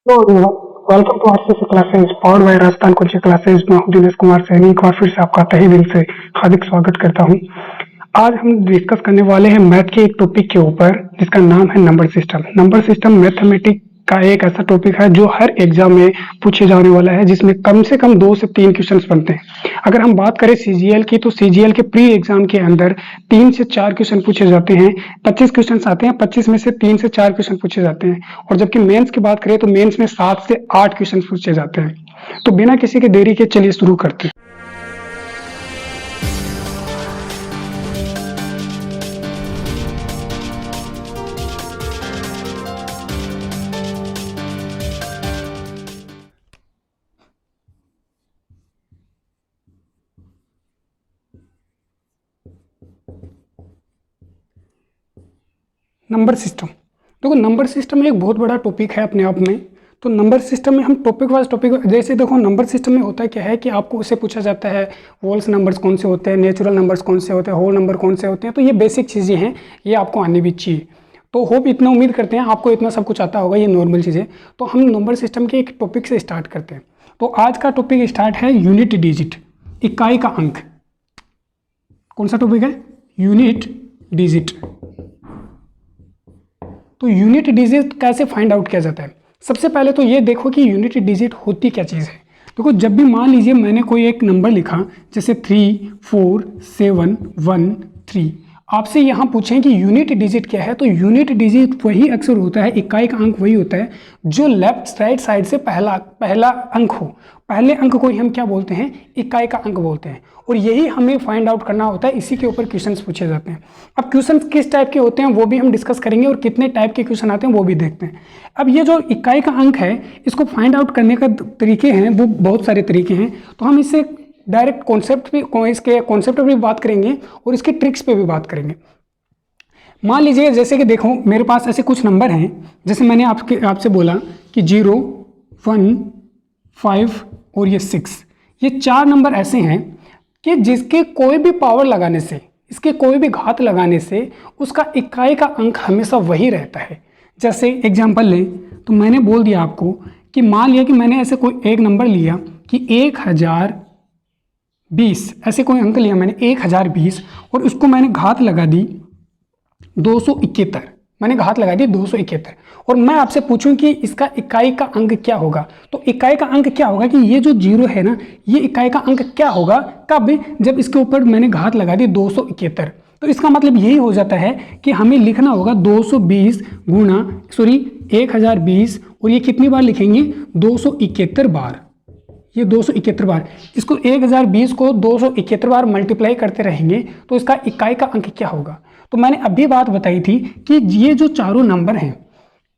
Hello everyone, welcome to RCC classes powered by Rajasthan coaching classes. मैं हूं दिनेश कुमार सैनी, एक बार फिर से आपका तहे दिल से हार्दिक स्वागत करता हूं। आज हम डिस्कस करने वाले हैं मैथ के एक टॉपिक के ऊपर जिसका नाम है number system. Number system mathematics का एक ऐसा टॉपिक है जो हर एग्जाम में पूछे जाने वाला है, जिसमें कम से कम 2 से 3 क्वेश्चंस बनते हैं। अगर हम बात करें सीजीएल की, तो सीजीएल के प्री एग्जाम के अंदर 3 से 4 क्वेश्चन पूछे जाते हैं। 25 क्वेश्चन आते हैं, 25 में से 3 से 4 क्वेश्चन पूछे जाते हैं। और जबकि मेंस की बात करें तो मेंस में 7 से 8 क्वेश्चन पूछे जाते हैं। तो बिना किसी के देरी के चलिए शुरू करते हैं। नंबर सिस्टम, देखो नंबर सिस्टम एक बहुत बड़ा टॉपिक है अपने आप में। तो नंबर सिस्टम में हम टॉपिक वाइज टॉपिक, जैसे देखो नंबर सिस्टम में होता क्या है कि आपको उससे पूछा जाता है होल्स नंबर्स कौन से होते हैं, नेचुरल नंबर्स कौन से होते हैं, होल नंबर कौन से होते हैं। तो ये बेसिक चीज़ें हैं, ये आपको आनी भी चाहिए। तो होप इतना उम्मीद करते हैं आपको इतना सब कुछ आता होगा, ये नॉर्मल चीज़ें। तो हम नंबर सिस्टम के एक टॉपिक से स्टार्ट करते हैं। तो आज का टॉपिक स्टार्ट है यूनिट डिजिट, इकाई का अंक। कौन सा टॉपिक है? Unit digit. तो यूनिट डिजिट कैसे फाइंड आउट किया जाता है? सबसे पहले तो ये देखो कि यूनिट डिजिट होती क्या चीज़ है। देखो जब भी मान लीजिए मैंने कोई एक नंबर लिखा, जैसे 3 4 7 1 3, आपसे यहाँ पूछें कि यूनिट डिजिट क्या है, तो यूनिट डिजिट वही अक्सर होता है, इकाई का अंक वही होता है जो लेफ्ट राइट साइड से पहला अंक हो। पहले अंक को ही हम क्या बोलते हैं? इकाई का अंक बोलते हैं। और यही हमें फाइंड आउट करना होता है, इसी के ऊपर क्वेश्चंस पूछे जाते हैं। अब क्वेश्चंस किस टाइप के होते हैं वो भी हम डिस्कस करेंगे, और कितने टाइप के क्वेश्चन आते हैं वो भी देखते हैं। अब ये जो इकाई का अंक है, इसको फाइंड आउट करने का तरीके हैं, वो बहुत सारे तरीके हैं। तो हम इससे डायरेक्ट कॉन्सेप्ट पे, इसके कॉन्सेप्ट पर भी बात करेंगे और इसके ट्रिक्स पे भी बात करेंगे। मान लीजिए जैसे कि देखो मेरे पास ऐसे कुछ नंबर हैं, जैसे मैंने आपसे बोला कि 0 1 5 और ये 6, ये 4 नंबर ऐसे हैं कि जिसके कोई भी पावर लगाने से, इसके कोई भी घात लगाने से उसका इकाई का अंक हमेशा वही रहता है। जैसे एग्जांपल लें तो मैंने बोल दिया आपको कि मान लिया कि मैंने ऐसे कोई एक नंबर लिया कि 1020, ऐसे कोई अंक लिया मैंने 1020, और उसको मैंने घात लगा दी 271, मैंने घात लगा दी 271, और मैं आपसे पूछूं कि इसका इकाई का अंक क्या होगा। तो इकाई का अंक क्या होगा कि ये जो 0 है ना, ये इकाई का अंक क्या होगा कब? जब इसके ऊपर मैंने घात लगा दी 271। तो इसका मतलब यही हो जाता है कि हमें लिखना होगा 220 गुणा 1020, और ये कितनी बार लिखेंगे? 271 बार। ये 271 बार, इसको 1020 को 271 बार मल्टीप्लाई करते रहेंगे तो इसका इकाई का अंक क्या होगा। तो मैंने अभी बात बताई थी कि ये जो चारों नंबर हैं,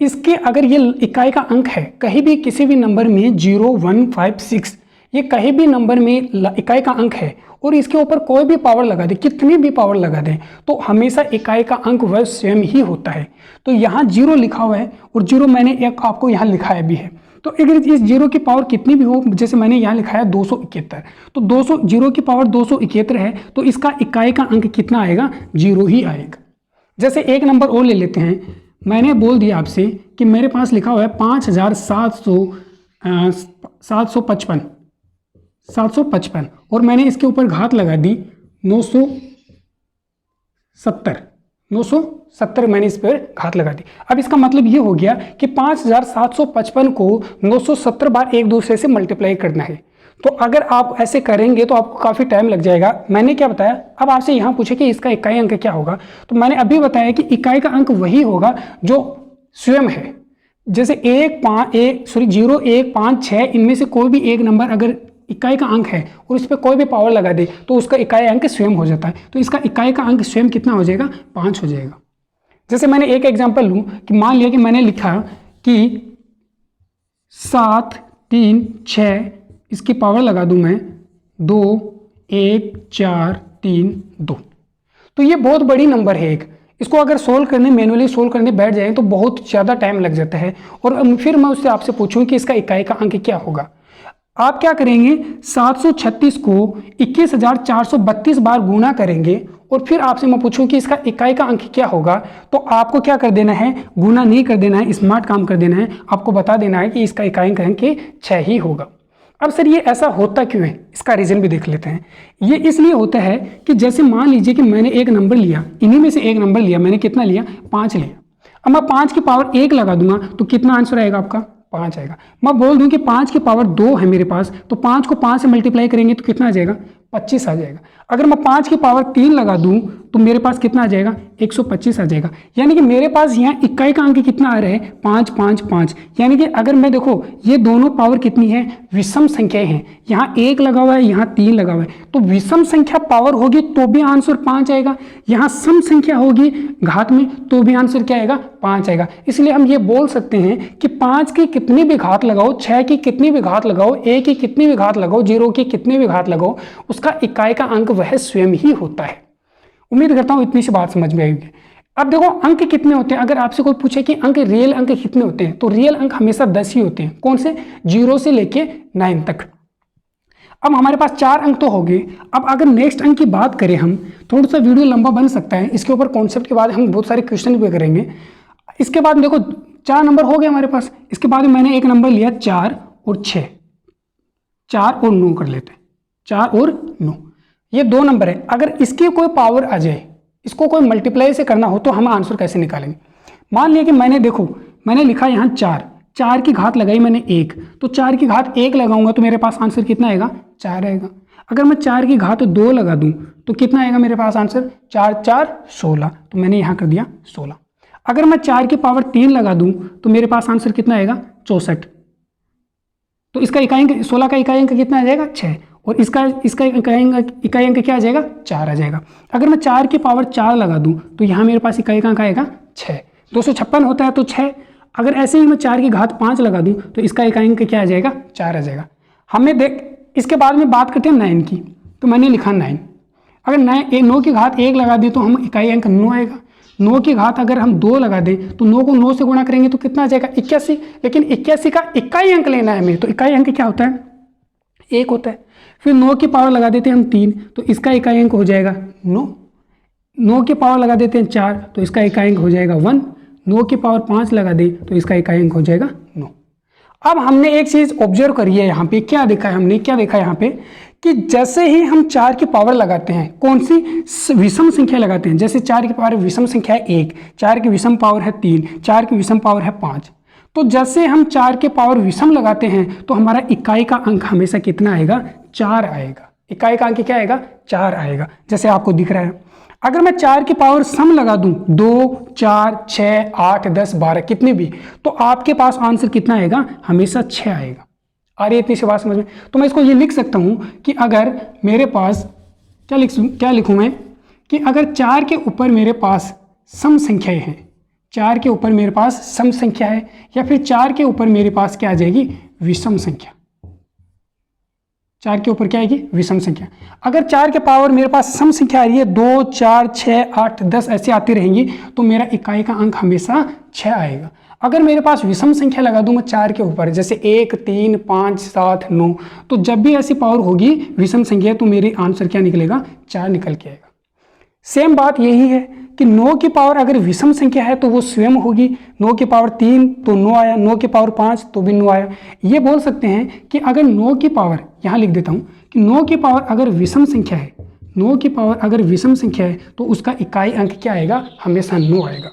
इसके अगर ये इकाई का अंक है, कहीं भी किसी भी नंबर में 0 1 5 6, ये कहीं भी नंबर में इकाई का अंक है और इसके ऊपर कोई भी पावर लगा दे, कितनी भी पावर लगा दे, तो हमेशा इकाई का अंक वह स्वयं ही होता है। तो यहाँ 0 लिखा हुआ है और 0 मैंने एक आपको यहाँ लिखाया भी है। तो अगर इस 0 की पावर कितनी भी हो, जैसे मैंने यहाँ लिखा है 271, तो 0 की पावर 271 है, तो इसका इकाई का अंक कितना आएगा? 0 ही आएगा। जैसे एक नंबर और ले लेते हैं, मैंने बोल दिया आपसे कि मेरे पास लिखा हुआ है 755, और मैंने इसके ऊपर घात लगा दी 970 मैंने इस पर घात लगा दी। अब इसका मतलब ये हो गया कि 5755 को 970 बार एक दूसरे से मल्टीप्लाई करना है। तो अगर आप ऐसे करेंगे तो आपको काफ़ी टाइम लग जाएगा। मैंने क्या बताया? अब आपसे यहाँ पूछे कि इसका इकाई अंक क्या होगा, तो मैंने अभी बताया कि इकाई का अंक वही होगा जो स्वयं है। जैसे 0 1 5 6, इनमें से कोई भी एक नंबर अगर इकाई का अंक है और उस पर कोई भी पावर लगा दे तो उसका इकाई अंक स्वयं हो जाता है। तो इसका इकाई का अंक स्वयं कितना हो जाएगा? 5 हो जाएगा। जैसे मैंने एक एग्जांपल लूं कि मान लिया कि मैंने लिखा कि 7 3 6, इसकी पावर लगा दूं मैं 2 1 4 3 2। तो ये बहुत बड़ी नंबर है एक, इसको अगर सोल्व करने, मैनुअली सोल्व करने बैठ जाए तो बहुत ज़्यादा टाइम लग जाता है। और फिर मैं उससे आपसे पूछूं कि इसका इकाई का अंक क्या होगा। आप क्या करेंगे? 736 को 21,432 बार गुणा करेंगे और फिर आपसे मैं पूछूं कि इसका इकाई का अंक क्या होगा, तो आपको क्या कर देना है, गुना नहीं कर देना है, स्मार्ट काम कर देना है, आपको बता देना है कि इसका इकाई का अंक 6 ही होगा। अब सर ये ऐसा होता क्यों है, इसका रीज़न भी देख लेते हैं। ये इसलिए होता है कि जैसे मान लीजिए कि मैंने एक नंबर लिया, इन्हीं में से एक नंबर लिया, मैंने कितना लिया, 5 लिया। अब मैं 5 की पावर 1 लगा दूंगा तो कितना आंसर आएगा आपका, 5 आएगा। मैं बोल दूं कि 5 की पावर 2 है मेरे पास, तो 5 को 5 से मल्टीप्लाई करेंगे तो कितना आ जाएगा, 25 आ जाएगा। अगर मैं 5 की पावर 3 लगा दूं तो मेरे पास कितना आ जाएगा, 125 आ जाएगा। यानी कि मेरे पास यहाँ इकाई का अंक कितना आ रहा है, 5 5 5। यानी कि अगर मैं देखो ये दोनों पावर कितनी है, विषम संख्याएं हैं, यहाँ 1 लगा हुआ है, यहाँ 3 लगा हुआ है, तो विषम संख्या पावर होगी तो भी आंसर 5 आएगा, यहाँ सम संख्या होगी घात में तो भी आंसर क्या आएगा, 5 आएगा। इसलिए हम ये बोल सकते हैं कि 5 की कितनी भी घात लगाओ, 6 की कितनी भी घात लगाओ, 1 की कितनी भी घात लगाओ, 0 की कितनी भी घात लगाओ, उसका इकाई का अंक वह स्वयं ही होता है। उम्मीद करता हूं इतनी सी बात समझ में आएगी। अब देखो अंक कितने होते हैं, अगर आपसे कोई पूछे कि अंक रियल अंक कितने होते हैं, तो रियल अंक हमेशा 10 ही होते हैं। कौन से, 0 से लेके 9 तक। अब हमारे पास 4 अंक तो हो गए। अब अगर नेक्स्ट अंक की बात करें हम, थोड़ा सा वीडियो लंबा बन सकता है, इसके ऊपर कॉन्सेप्ट के बाद हम बहुत सारे क्वेश्चन भी करेंगे। इसके बाद देखो 4 नंबर हो गए हमारे पास। इसके बाद मैंने एक नंबर लिया 4 और 6, 4 और 9 कर लेते हैं, 4 और 9, ये 2 नंबर है। अगर इसकी कोई पावर आ जाए, इसको कोई मल्टीप्लाई से करना हो तो हम आंसर कैसे निकालेंगे। मान लिया कि मैंने देखो मैंने लिखा यहाँ 4, 4 की घात लगाई मैंने 1, तो 4 की घात 1 लगाऊंगा तो मेरे पास आंसर कितना आएगा, 4 आएगा। अगर मैं 4 की घात 2 लगा दूं तो कितना आएगा मेरे पास आंसर, 4 4 16, तो मैंने यहाँ कर दिया 16। अगर मैं 4 की पावर 3 लगा दूं तो मेरे पास आंसर कितना आएगा, 64। तो इसका इकाई अंक 16 का इकाई अंक कितना आ जाएगा, 6, और इसका इकाई अंक क्या आ जाएगा, 4 आ जाएगा। अगर मैं 4 की पावर 4 लगा दूं तो यहाँ मेरे पास इकाई का अंक आएगा 6, 256 होता है तो 6। अगर ऐसे ही मैं 4 की घात 5 लगा दूं तो इसका इकाई अंक क्या आ जाएगा, 4 आ जाएगा। हमें देख इसके बाद में बात करते हैं 9 की, तो मैंने लिखा 9। अगर 9 की घात 1 लगा दी तो हम इकाई अंक 9 आएगा। 9 की घात अगर हम 2 लगा दें तो 9 को 9 से गुणा करेंगे तो कितना आ जाएगा, 81। लेकिन 81 का इकाई अंक लेना है हमें, तो इकाई अंक क्या होता है, 1 होता है। फिर 9 की पावर लगा देते हैं हम 3, तो इसका इकाई अंक हो जाएगा 9। 9 की पावर लगा देते हैं 4, तो इसका इकाई अंक हो जाएगा 1। 9 की पावर 5 लगा दे तो इसका इकाई अंक हो जाएगा 9। अब हमने एक चीज़ ऑब्जर्व करी है यहाँ पे, क्या देखा है हमने, क्या देखा यहाँ पे कि जैसे ही हम 4 की पावर लगाते हैं, कौन सी विषम संख्या लगाते हैं, जैसे 4 की पावर विषम संख्या है 1, 4 की विषम पावर है 3, 4 की विषम पावर है 5, तो जैसे हम 4 के पावर विषम लगाते हैं तो हमारा इकाई का अंक हमेशा कितना आएगा, 4 आएगा। इकाई का अंक क्या आएगा, 4 आएगा, जैसे आपको दिख रहा है। अगर मैं 4 की पावर सम लगा दूं, 2 4 6 8 10 12 कितने भी, तो आपके पास आंसर कितना आएगा, हमेशा 6 आएगा। आ रही है इतनी सी बात समझ में। तो मैं इसको ये लिख सकता हूं कि अगर मेरे पास क्या लिखूं मैं, कि अगर 4 के ऊपर मेरे पास सम संख्याएं हैं, 4 के ऊपर मेरे पास सम संख्या है, या फिर 4 के ऊपर मेरे पास क्या आ जाएगी, विषम संख्या। 4 के ऊपर क्या आएगी, विषम संख्या। अगर 4 के पावर मेरे पास सम संख्या आ रही है, 2 4 6 8 10 ऐसे आती रहेंगी, तो मेरा इकाई का अंक हमेशा 6 आएगा। अगर मेरे पास विषम संख्या लगा दूं मैं 4 के ऊपर, जैसे 1 3 5 7 9, तो जब भी ऐसी पावर होगी विषम संख्या तो मेरी आंसर क्या निकलेगा, 4 निकल के आएगा। सेम बात यही है कि 9 की पावर अगर विषम संख्या है तो वो स्वयं होगी। 9 की पावर 3 तो 9 आया, 9 की पावर 5 तो भी 9 आया। ये बोल सकते हैं कि अगर 9 की पावर, यहाँ लिख देता हूँ कि 9 की पावर अगर विषम संख्या है, 9 की पावर अगर विषम संख्या है तो उसका इकाई अंक क्या आएगा, हमेशा 9 आएगा।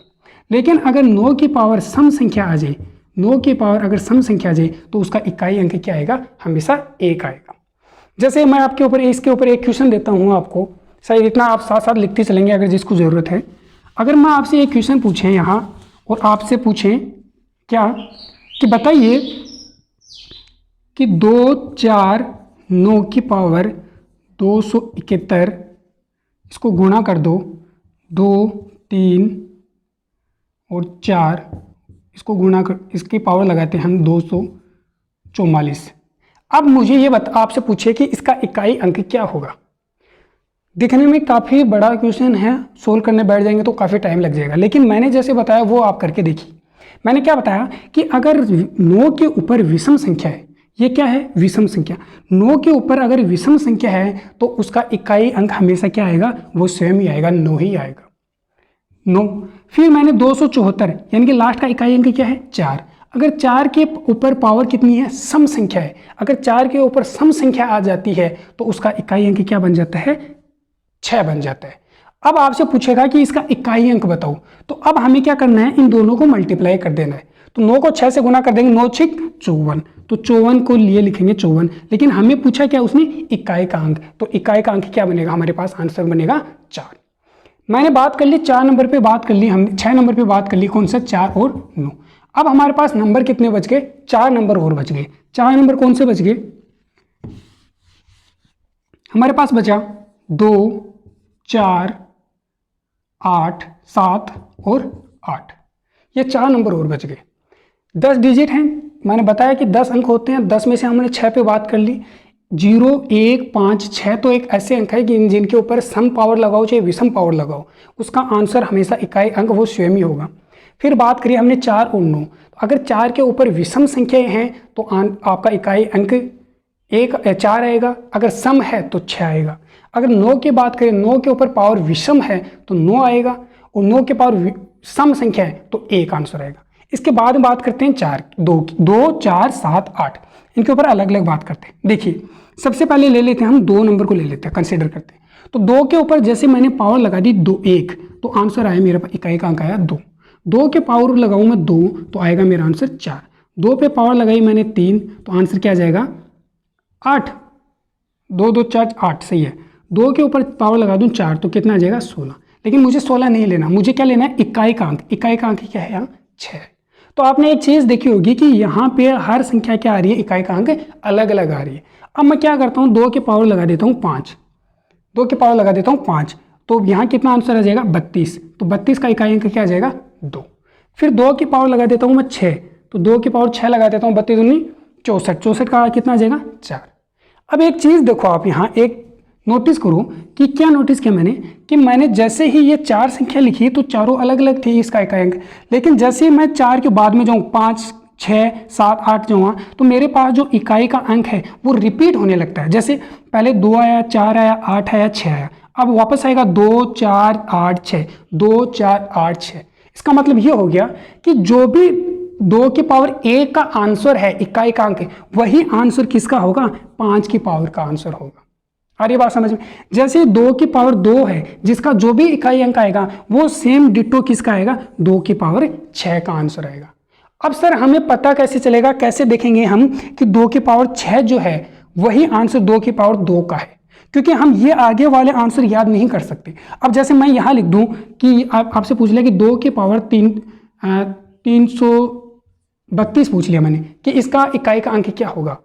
लेकिन अगर 9 की पावर सम संख्या आ जाए, 9 की पावर अगर सम संख्या आ जाए तो उसका इकाई अंक क्या आएगा, हमेशा 1 आएगा। जैसे मैं आपके ऊपर इसके ऊपर एक क्वेश्चन देता हूँ आपको, शायद इतना आप साथ साथ लिखते चलेंगे अगर जिसको ज़रूरत है। अगर मैं आपसे एक क्वेश्चन पूछें यहाँ और आपसे पूछें क्या कि बताइए कि 2 4 9 की पावर 271, इसको गुणा कर दो, 2 3 और 4, इसको गुणा कर, इसकी पावर लगाते हैं हम 244। अब मुझे ये आपसे पूछे कि इसका इकाई अंक क्या होगा। दिखने में काफ़ी बड़ा क्वेश्चन है, सोल्व करने बैठ जाएंगे तो काफ़ी टाइम लग जाएगा, लेकिन मैंने जैसे बताया वो आप करके देखिए। मैंने क्या बताया कि अगर 9 के ऊपर विषम संख्या है, ये क्या है? विषम संख्या। 9 के ऊपर अगर विषम संख्या है तो उसका इकाई अंक हमेशा क्या आएगा? वो स्वयं ही आएगा, 9 ही आएगा, 9। फिर मैंने 274 यानी कि लास्ट का इकाई अंक क्या है? 4। अगर 4 के ऊपर पावर कितनी है? सम संख्या है। अगर 4 के ऊपर सम संख्या आ जाती है तो उसका इकाई अंक क्या बन जाता है? 6 बन जाता है। अब आपसे पूछेगा कि इसका इकाई अंक बताओ, तो अब हमें क्या करना है? इन दोनों को मल्टीप्लाई कर देना है। तो 9 को 6 से गुना कर देंगे, 9 6 54, तो 54 को लिए लिखेंगे 54। लेकिन हमें पूछा क्या उसने? इकाई का अंक। तो इकाई का अंक क्या बनेगा? हमारे पास आंसर बनेगा 4। मैंने बात कर ली 4 नंबर पे, बात कर ली हमने 6 नंबर पे, बात कर ली कौन सा? 4 और 9। अब हमारे पास नंबर कितने बच गए? 4 नंबर और बच गए। 4 नंबर कौन से बच गए? हमारे पास बचा 2 4 8 7 और 8, ये 4 नंबर और बच गए। 10 डिजिट हैं, मैंने बताया कि 10 अंक होते हैं। 10 में से हमने 6 पे बात कर ली। 0 1 5 6 तो एक ऐसे अंक है कि जिनके ऊपर सम पावर लगाओ चाहे विषम पावर लगाओ, उसका आंसर हमेशा इकाई अंक वो स्वयं ही होगा। फिर बात करिए हमने 4 और 9, अगर 4 के ऊपर विषम संख्याएं हैं तो आपका इकाई अंक 4 आएगा, अगर सम है तो 6 आएगा। अगर 9 की बात करें, 9 के ऊपर पावर विषम है तो 9 आएगा, और 9 के पावर सम संख्या है तो 1 आंसर आएगा। इसके बाद में बात करते हैं 2 4 7 8, इनके ऊपर अलग अलग बात करते हैं। देखिए सबसे पहले ले लेते हैं हम 2 नंबर को ले लेते हैं, कंसीडर करते हैं। तो 2 के ऊपर जैसे मैंने पावर लगा दी 2 1, तो आंसर आया मेरा इकाई का अंक आया 2। 2 के पावर लगाऊं मैं 2 तो आएगा मेरा आंसर 4। 2 पे पावर लगाई मैंने 3 तो आंसर क्या आ जाएगा? 8। 2 2 4 8, सही है। 2 के ऊपर पावर लगा दूं 4 तो कितना आ जाएगा? 16। लेकिन मुझे 16 नहीं लेना, मुझे क्या लेना है? इकाई का अंक। इकाई का अंक क्या है यहाँ? 6। तो आपने एक चीज़ देखी होगी कि यहाँ पे हर संख्या क्या आ रही है? इकाई का अंक अलग अलग आ रही है। अब मैं क्या करता हूँ? 2 के पावर लगा देता हूँ 5, 2 के पावर लगा देता हूँ 5, तो यहाँ कितना आंसर आ जाएगा? 32। तो 32 का इकाई अंक क्या आ जाएगा? 2। फिर 2 की पावर लगा देता हूँ मैं 6, तो 2 की पावर 6 लगा देता हूँ, 32 दूनी 64, 64 का कितना आ जाएगा? 4। अब एक चीज़ देखो आप यहाँ एक नोटिस करो कि क्या नोटिस किया मैंने कि मैंने जैसे ही ये 4 संख्या लिखी तो चारों अलग अलग थी इसका इकाई अंक, लेकिन जैसे ही मैं 4 के बाद में जाऊँ 5 6 7 8 जाऊँ तो मेरे पास जो इकाई का अंक है वो रिपीट होने लगता है। जैसे पहले 2 आया, 4 आया, 8 आया, 6 आया, अब वापस आएगा 2 4 8 6, 2 4 8 6। इसका मतलब ये हो गया कि जो भी 2 की पावर 1 का आंसर है इकाई का अंक, वही आंसर किसका होगा? 5 की पावर का आंसर होगा। आ रही बात समझ में? जैसे 2 की पावर 2 है, जिसका जो भी इकाई अंक आएगा वो सेम डिट्टो किसका आएगा? 2 की पावर 6 का आंसर आएगा। अब सर हमें पता कैसे चलेगा, कैसे देखेंगे हम कि 2 की पावर 6 जो है वही आंसर 2 की पावर 2 का है? क्योंकि हम ये आगे वाले आंसर याद नहीं कर सकते। अब जैसे मैं यहाँ लिख दूँ कि आपसे पूछ लिया कि 2 की पावर 332 पूछ लिया मैंने कि इसका इकाई का अंक क्या होगा,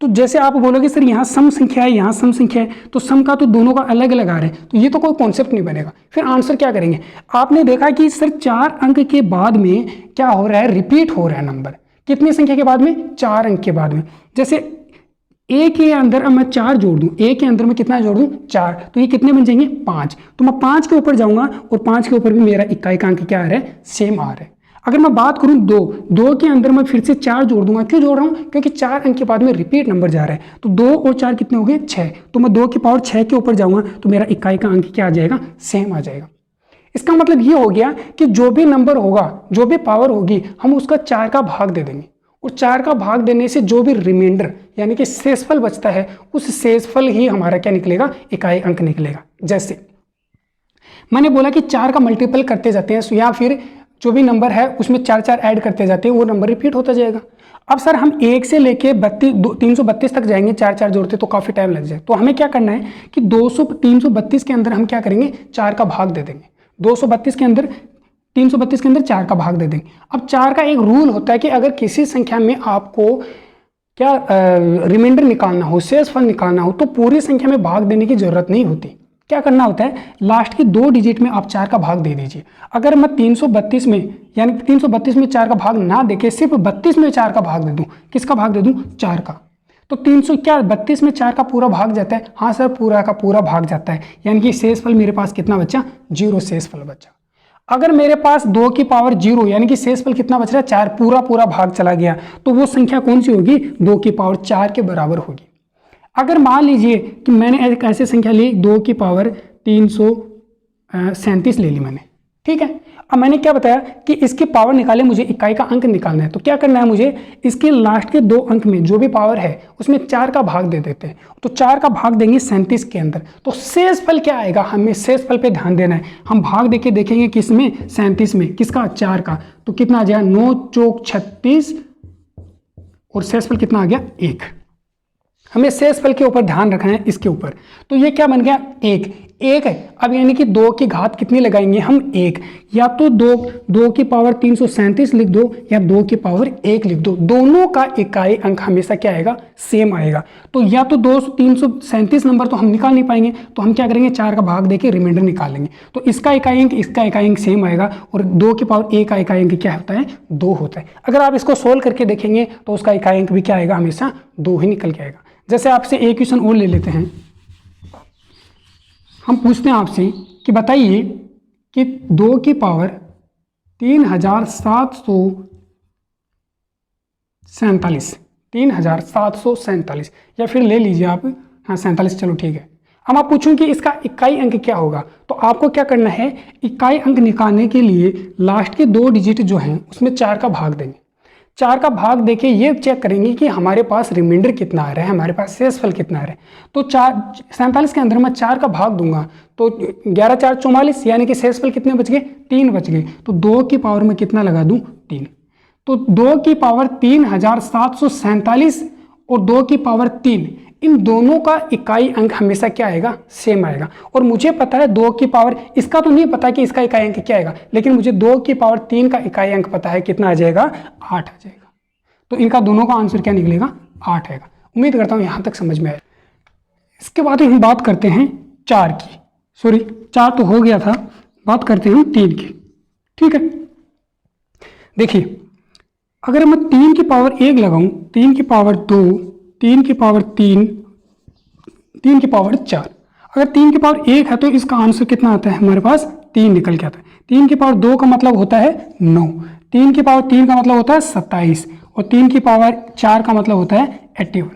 तो जैसे आप बोलोगे सर यहाँ सम संख्या है, यहाँ सम संख्या है, तो सम का तो दोनों का अलग अलग आ रहा है, तो ये तो कोई कॉन्सेप्ट नहीं बनेगा। फिर आंसर क्या करेंगे? आपने देखा कि सर 4 अंक के बाद में क्या हो रहा है? रिपीट हो रहा है नंबर। कितनी संख्या के बाद में? 4 अंक के बाद में। जैसे ए के अंदर अब मैं 4 जोड़ दूं, ए के अंदर मैं कितना जोड़ दूं? 4, तो ये कितने बन जाएंगे? 5। तो मैं 5 के ऊपर जाऊंगा और 5 के ऊपर भी मेरा इकाई का अंक क्या आ रहा है? सेम आ रहा है। अगर मैं बात करूं 2 के अंदर मैं फिर से 4 जोड़ दूंगा। क्यों जोड़ रहा हूं? क्योंकि 4 अंक के बाद में रिपीट नंबर जा रहा है, तो 2 और 4 कितने हो गए? 6। तो मैं 2 की पावर 6 के ऊपर जाऊंगा तो मेरा इकाई का अंक क्या आ जाएगा? सेम आ जाएगा। इसका मतलब ये हो गया कि जो भी नंबर होगा, जो भी पावर होगी, हम उसका 4 का भाग दे देंगे, और 4 का भाग देने से जो भी रिमाइंडर यानी कि शेषफल बचता है, उस शेषफल ही हमारा क्या निकलेगा? इकाई अंक निकलेगा। जैसे मैंने बोला कि 4 का मल्टीपल करते जाते हैं या फिर जो भी नंबर है उसमें 4 4 ऐड करते जाते हैं, वो नंबर रिपीट होता जाएगा। अब सर हम 1 से लेके 332 तक जाएंगे, 4 4 जोड़ते तो काफ़ी टाइम लग जाए। तो हमें क्या करना है कि 332 के अंदर हम क्या करेंगे? 4 का भाग दे देंगे। 332 के अंदर 4 का भाग दे देंगे। अब 4 का एक रूल होता है कि अगर किसी संख्या में आपको क्या रिमाइंडर निकालना हो, शेषफल निकालना हो, तो पूरी संख्या में भाग देने की जरूरत नहीं होती। क्या करना होता है? लास्ट के 2 डिजिट में आप 4 का भाग दे दीजिए। अगर मैं 332 में यानी 332 में 4 का भाग ना देके सिर्फ 32 में 4 का भाग दे दूं, किसका भाग दे दूं? 4 का, तो 32 में 4 का पूरा भाग जाता है। हाँ सर, पूरा का पूरा भाग जाता है, यानी कि शेषफल मेरे पास कितना बचा? 0 शेषफल बचा। अगर मेरे पास 2 की पावर 0 यानी कि शेषफल कितना बच रहा है 4, पूरा पूरा भाग चला गया, तो वो संख्या कौन सी होगी, 2 की पावर 4 के बराबर होगी। अगर मान लीजिए कि मैंने एक ऐसी संख्या ली 2 की पावर 337 ले ली मैंने, ठीक है। अब मैंने क्या बताया कि इसकी पावर निकाले, मुझे इकाई का अंक निकालना है। तो क्या करना है मुझे, इसके लास्ट के 2 अंक में जो भी पावर है उसमें 4 का भाग दे देते हैं। तो 4 का भाग देंगे 37 के अंदर, तो शेषफल क्या आएगा, हमें शेषफल पे ध्यान देना है। हम भाग देके देखेंगे किस में, 37 में, किसका, 4 का। तो कितना आ जाएगा, 9 चौक 36 और शेषफल कितना आ गया, 1। हमें शेषफल के ऊपर ध्यान रखना है, इसके ऊपर। तो ये क्या बन गया, 1 है। अब यानी कि 2 की घात कितनी लगाएंगे हम, 1। या तो 2 की पावर 337 लिख दो या 2 की पावर 1 लिख दो, दोनों का इकाई अंक हमेशा क्या आएगा, सेम आएगा। तो या तो 337 नंबर तो हम निकाल नहीं पाएंगे, तो हम क्या करेंगे, 4 का भाग देके रिमाइंडर निकालेंगे। तो इसका इकाई अंक, इसका इकाई अंक सेम आएगा, और 2 की पावर 1 का इकाई अंक क्या होता है, 2 होता है। अगर आप इसको सोल्व करके देखेंगे तो उसका इकाई अंक भी क्या आएगा, हमेशा 2 ही निकल के आएगा। जैसे आपसे एक क्वेश्चन और ले लेते हैं, हम पूछते हैं आपसे कि बताइए कि 2 की पावर 3747 या फिर ले लीजिए आप, हाँ 47, चलो ठीक है। अब आप पूछूं कि इसका इकाई अंक क्या होगा, तो आपको क्या करना है, इकाई अंक निकालने के लिए लास्ट के 2 डिजिट जो हैं उसमें 4 का भाग देंगे। 4 का भाग देके ये चेक करेंगे कि हमारे पास रिमाइंडर कितना आ रहा है, हमारे पास शेषफल कितना आ रहा है। तो 47 के अंदर मैं 4 का भाग दूंगा तो 11 4 44, यानी कि शेषफल कितने बच गए, 3 बच गए। तो 2 की पावर में कितना लगा दूं, 3। तो 2 की पावर 3747 और 2 की पावर 3, इन दोनों का इकाई अंक हमेशा क्या आएगा, सेम आएगा। और मुझे पता है 2 की पावर, इसका तो नहीं पता कि इसका इकाई अंक क्या आएगा, लेकिन मुझे 2 की पावर 3 का इकाई अंक पता है, कितना आ जाएगा, 8 आ जाएगा। तो इनका दोनों का आंसर क्या निकलेगा, 8 आएगा। उम्मीद करता हूं यहां तक समझ में आए। इसके बाद हम बात करते हैं 4 की, सॉरी 4 तो हो गया था, बात करते हैं 3 की, ठीक है। देखिए अगर मैं 3 की पावर 1 लगाऊं, 3 की पावर 2, 3 की पावर 3, 3 की पावर 4, अगर 3 की पावर 1 है तो इसका आंसर कितना आता है, हमारे पास 3 निकल के आता है। 3 की पावर 2 का मतलब होता है 9, 3 की पावर 3 का मतलब होता है 27, और 3 की पावर 4 का मतलब होता है 81।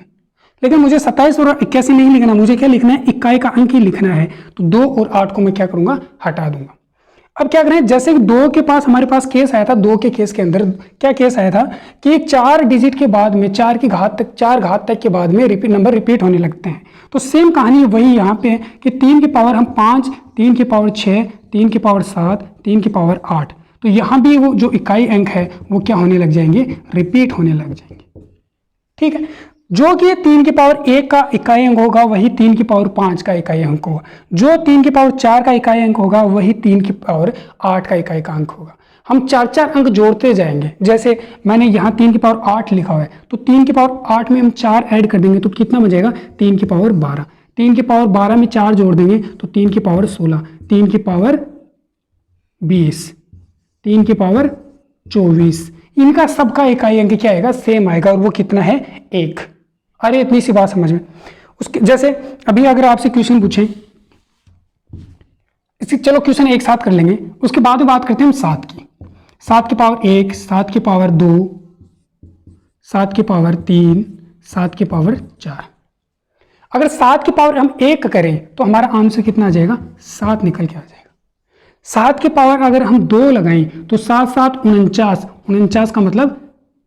लेकिन मुझे 27 और 81 नहीं लिखना, मुझे क्या लिखना है, इकाई का अंक ही लिखना है। तो 2 और 8 को मैं क्या करूंगा, हटा दूंगा। अब क्या करें, जैसे 2 के पास हमारे पास केस आया था, 2 के केस के अंदर क्या केस आया था कि 4 डिजिट के बाद में 4 की घात तक, 4 घात तक के बाद में नंबर रिपीट होने लगते हैं। तो सेम कहानी वही यहाँ पे है कि 3 की पावर हम 5, 3 की पावर 6, 3 की पावर 7, 3 की पावर 8, तो यहाँ भी वो जो इकाई अंक है वो क्या होने लग जाएंगे, रिपीट होने लग जाएंगे, ठीक है। जो कि 3 की पावर 1 का इकाई अंक होगा वही 3 की पावर 5 का इकाई अंक होगा, जो 3 की पावर 4 का इकाई अंक होगा वही 3 की पावर 8 का इकाई का अंक होगा। हम 4 अंक जोड़ते जाएंगे। जैसे मैंने यहाँ 3 की पावर 8 लिखा हुआ है, तो 3 की पावर 8 में हम 4 ऐड कर देंगे तो कितना बचेगा, 3 की पावर 12। 3 की पावर 12 में 4 जोड़ देंगे तो 3 की पावर 16, 3 की पावर 20, 3 की पावर 24। इनका सबका इकाई अंक क्या आएगा, सेम आएगा, और वो कितना है, 1। अरे इतनी सी बात समझ में। उसके जैसे अभी अगर आपसे क्वेश्चन पूछें, इसकी चलो क्वेश्चन एक साथ कर लेंगे, उसके बाद में बात करते हैं हम 7 की। 7 की पावर 1, 7 की पावर 2, 7 की पावर 3, 7 की पावर 4। अगर 7 की पावर हम 1 करें तो हमारा आंसर कितना आ जाएगा, 7 निकल के आ जाएगा। 7 की पावर अगर हम 2 लगाएं तो 7 7 49, 49 का मतलब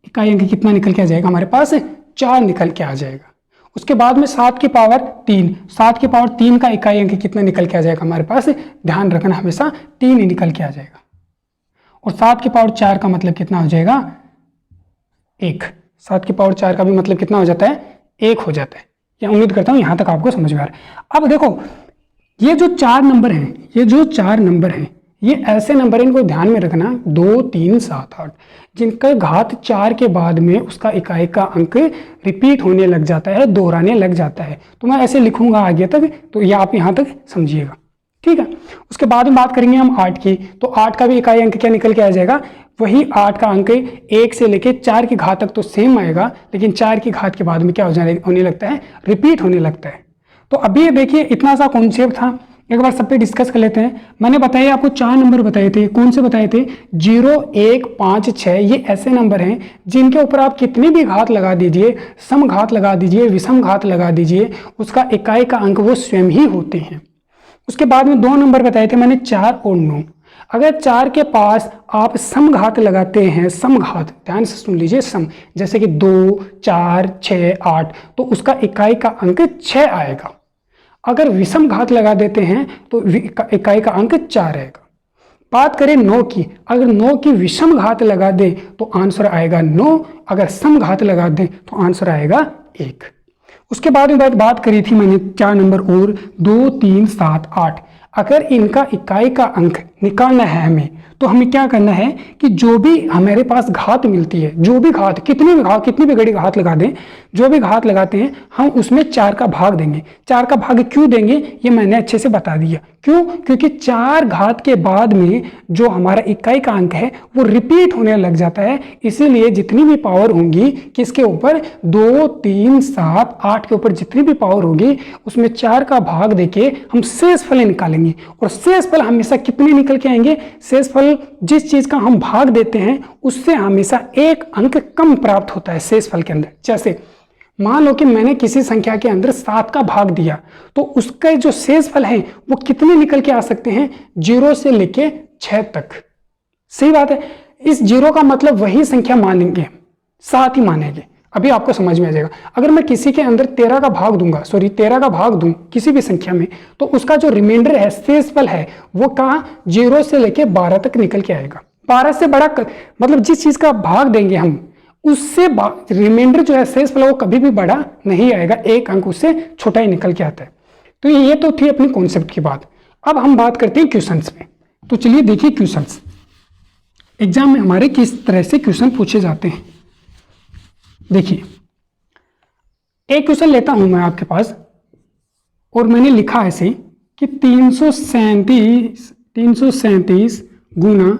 इकाई अंक कितना निकल के आ जाएगा, हमारे पास 4 निकल के आ जाएगा। उसके बाद में 7 की पावर 3, 7 की पावर 3 का इकाई अंक कितना निकल के आ जाएगा, हमारे पास ध्यान रखना हमेशा 3 ही निकल के आ जाएगा। और 7 की पावर 4 का मतलब कितना हो जाएगा, 1। 7 की पावर 4 का भी मतलब कितना हो जाता है, 1 हो जाता है। या उम्मीद करता हूं यहां तक आपको समझ में आ रहा है। अब देखो ये जो 4 नंबर हैं, ये जो 4 नंबर हैं, ये ऐसे नंबर इनको ध्यान में रखना, 2 3 7 8, जिनका घात 4 के बाद में उसका इकाई का अंक रिपीट होने लग जाता है, दोहराने लग जाता है। तो मैं ऐसे लिखूंगा आगे तक, तो ये आप यहां तक समझिएगा, ठीक है। उसके बाद में बात करेंगे हम 8 की, तो 8 का भी इकाई अंक क्या निकल के आ जाएगा, वही 8 का अंक 1 से लेके 4 की घात तक तो सेम आएगा, लेकिन 4 की घात के बाद में क्या होने लगता है, रिपीट होने लगता है। तो अभी देखिए इतना सा कॉन्सेप्ट था, एक बार सब पे डिस्कस कर लेते हैं। मैंने बताया आपको 4 नंबर बताए थे। कौन से बताए थे? 0, 1, 5, 6। ये ऐसे नंबर हैं जिनके ऊपर आप कितनी भी घात लगा दीजिए, सम घात लगा दीजिए, विषम घात लगा दीजिए, उसका इकाई का अंक वो स्वयं ही होते हैं। उसके बाद में 2 नंबर बताए थे मैंने, 4 और 9। अगर 4 के पास आप समघात लगाते हैं, समघात ध्यान से सुन लीजिए, सम, जैसे कि 2, 4, 6, 8, तो उसका इकाई का अंक 6 आएगा। अगर विषम घात लगा देते हैं तो इकाई का अंक 4 आएगा। बात करें 9 की, अगर 9 की विषम घात लगा दे तो आंसर आएगा 9, अगर सम घात लगा दे तो आंसर आएगा 1। उसके बाद में बात करी थी मैंने 4 नंबर और 2, 3, 7, 8। अगर इनका इकाई का अंक निकालना है हमें, तो हमें क्या करना है कि जो भी हमारे पास घात मिलती है, जो भी घात, कितनी भी बड़ी घात लगा दें, जो भी घात लगाते हैं हम उसमें 4 का भाग देंगे। 4 का भाग क्यों देंगे ये मैंने अच्छे से बता दिया। क्यों? क्योंकि 4 घात के बाद में जो हमारा इकाई का अंक है वो रिपीट होने लग जाता है। इसीलिए जितनी भी पावर होंगी किसके ऊपर, 2, 3, 7, 8 के ऊपर जितनी भी पावर होगी उसमें 4 का भाग देके हम शेष फल निकालेंगे। और शेष फल हमेशा कितने निकल के आएंगे? शेष फल जिस चीज का हम भाग देते हैं उससे हमेशा 1 अंक कम प्राप्त होता है शेष फल के अंदर। जैसे मान लो कि मैंने किसी संख्या के अंदर 7 का भाग दिया, तो उसका जो शेष फल है वो कितने निकल के आ सकते हैं? 0 से लेके 6 तक। सही बात है। इस 0 का मतलब वही संख्या मानेंगे, 7 ही मानेंगे। अभी आपको समझ में आ जाएगा। अगर मैं किसी के अंदर 13 का भाग दूंगा, 13 का भाग दूं किसी भी संख्या में, तो उसका जो रिमाइंडर है, शेष फल है, वो कहाँ 0 से लेके 12 तक निकल के आएगा। 12 से बड़ा मतलब जिस चीज का भाग देंगे हम उससे रिमाइंडर जो है शेष फल वो कभी भी बड़ा नहीं आएगा, 1 अंक उससे छोटा ही निकल के आता है। तो ये तो थी अपनी कॉन्सेप्ट की बात। अब हम बात करते हैं क्वेश्चंस में। तो चलिए देखिए क्वेश्चंस एग्जाम में हमारे किस तरह से क्वेश्चन पूछे जाते हैं। देखिए एक क्वेश्चन लेता हूं मैं आपके पास और मैंने लिखा ऐसे कि 337 गुना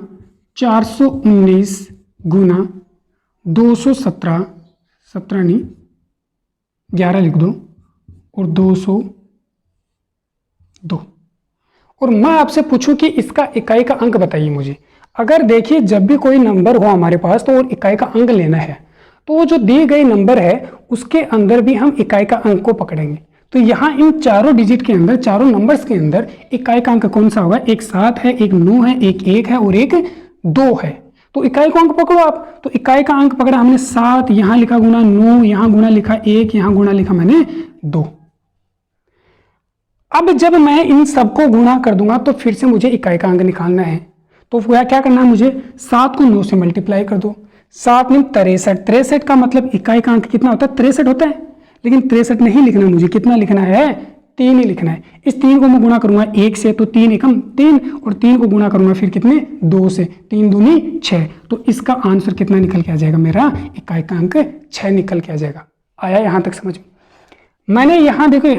419 गुना 217, 17 नहीं 11 लिख दो, और 202। और मैं आपसे पूछूं कि इसका इकाई का अंक बताइए मुझे। अगर देखिए जब भी कोई नंबर हो हमारे पास तो इकाई का अंक लेना है, तो वो जो दिए गए नंबर है उसके अंदर भी हम इकाई का अंक को पकड़ेंगे। तो यहाँ इन चारों डिजिट के अंदर, चारों नंबर्स के अंदर इकाई का अंक कौन सा होगा? एक 7 है, एक 9 है, एक 1 है और एक 2 है। तो इकाई का अंक पकड़ो आप। तो इकाई का अंक पकड़ा हमने 7, यहां लिखा गुना 9, यहां गुना लिखा 1, यहां गुना लिखा मैंने 2। अब जब मैं इन सबको गुणा कर दूंगा तो फिर से मुझे इकाई का अंक निकालना है। तो क्या करना है मुझे? 7 को 9 से मल्टीप्लाई कर दो। 7 में 63, 63 का मतलब इकाई का अंक कितना होता है? 63 होता है। लेकिन 63 नहीं लिखना मुझे, कितना लिखना है? 3 ही लिखना है। इस 3 को मैं गुणा करूंगा 1 से, तो 3 एकम 3, और 3 को गुणा करूंगा फिर कितने? 2 से, 3 दूनी 6। तो इसका आंसर कितना निकल के आ जाएगा? मेरा इकाई का अंक 6 निकल के आ जाएगा। आया यहां तक समझ में? मैंने यहां देखो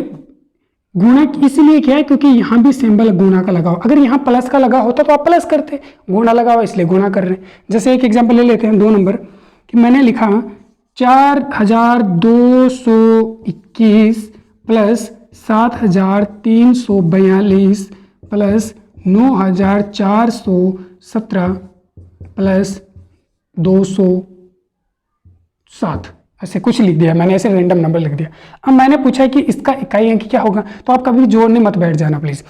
गुणा इसलिए किया है क्योंकि यहां भी सिंबल गुणा का लगा हो। अगर यहां प्लस का लगा होता तो आप प्लस करते, गुणा लगा हुआ इसलिए गुणा कर रहे हैं। जैसे एक एग्जांपल ले लेते हैं 2 नंबर कि मैंने लिखा 4221 प्लस 7342 प्लस 9417 प्लस 207, ऐसे कुछ लिख दिया मैंने, ऐसे रैंडम नंबर लिख दिया। अब मैंने पूछा कि इसका इकाई अंक क्या होगा, तो आप कभी जोड़ने मत बैठ जाना प्लीज।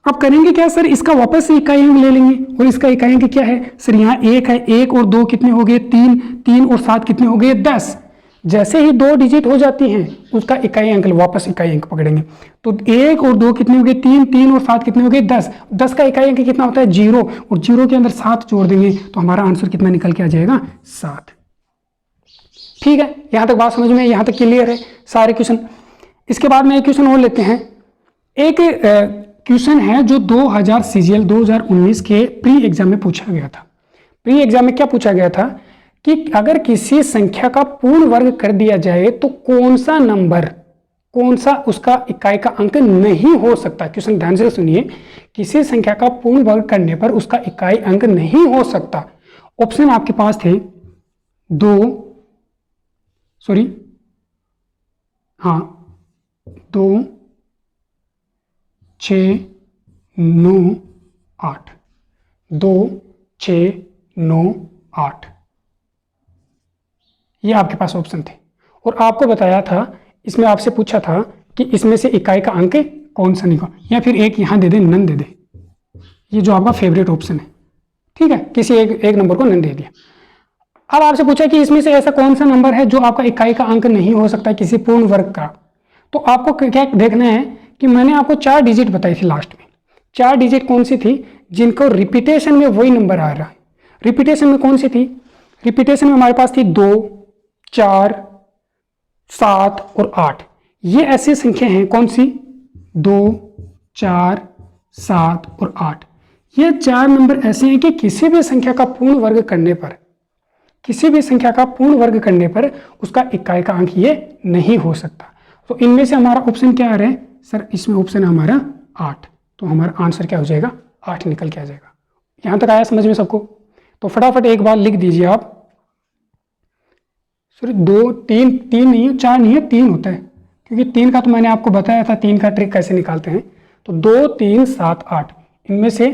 अब करेंगे क्या सर? इसका वापस से इकाई अंक ले लेंगे। और इसका इकाई अंक क्या है सर? यहाँ 1 है, 1 और 2 कितने हो गए? 3, 3 और 7 कितने हो गए? 10। जैसे ही 2 डिजिट हो जाती हैं उसका इकाई अंक वापस इकाई अंक पकड़ेंगे। तो 1 और 2 कितने हो गए? 3, 3 और 7 कितने हो गए? 10। 10 का इकाई अंक कितना होता है? 0, और 0 के अंदर 7 जोड़ देंगे तो हमारा आंसर कितना निकल के आ जाएगा? 7। ठीक है, यहां तक बात समझ में, यहां तक क्लियर है सारे क्वेश्चन। इसके बाद में एक क्वेश्चन और लेते हैं। एक क्वेश्चन है जो 2000 CGL 2019 के प्री एग्जाम में पूछा गया था। प्री एग्जाम में क्या पूछा गया था कि अगर किसी संख्या का पूर्ण वर्ग कर दिया जाए तो कौन सा नंबर, कौन सा उसका इकाई का अंक नहीं हो सकता। क्वेश्चन ध्यान से सुनिए। किसी संख्या का पूर्ण वर्ग करने पर उसका इकाई अंक नहीं हो सकता। ऑप्शन आपके पास थे 2, 2, 6 9 8, 2 6 9 8, ये आपके पास ऑप्शन थे। और आपको बताया था, इसमें आपसे पूछा था कि इसमें से इकाई का अंक कौन सा निकाल, या फिर एक यहाँ दे दे, नन दे दे, ये जो आपका फेवरेट ऑप्शन है, ठीक है, किसी एक नंबर को नन दे दिया। अब आपसे पूछा कि इसमें से ऐसा कौन सा नंबर है जो आपका इकाई का अंक नहीं हो सकता किसी पूर्ण वर्ग का। तो आपको क्या देखना है कि मैंने आपको 4 डिजिट बताई थी लास्ट में। 4 डिजिट कौन सी थी जिनको रिपीटेशन में वही नंबर आ रहा है। रिपीटेशन में कौन सी थी? रिपीटेशन में हमारे पास थी 2 4 7 और 8। ये ऐसी संख्या हैं, कौन सी? 2 4 7 और 8। ये 4 नंबर ऐसे हैं कि किसी भी संख्या का पूर्ण वर्ग करने पर, किसी भी संख्या का पूर्ण वर्ग करने पर उसका इकाई का अंक ये नहीं हो सकता। तो इनमें से हमारा ऑप्शन क्या आ रहा है सर? इसमें ऑप्शन है हमारा 8। तो हमारा आंसर क्या हो जाएगा? 8 निकल के आ जाएगा। यहां तक आया समझ में सबको? तो फटाफट एक बार लिख दीजिए आप। सॉरी 2 3 3 नहीं है, 4 नहीं है, 3 होता है, क्योंकि 3 का तो मैंने आपको बताया था 3 का ट्रिक कैसे निकालते हैं। तो 2 3 7 8, इनमें से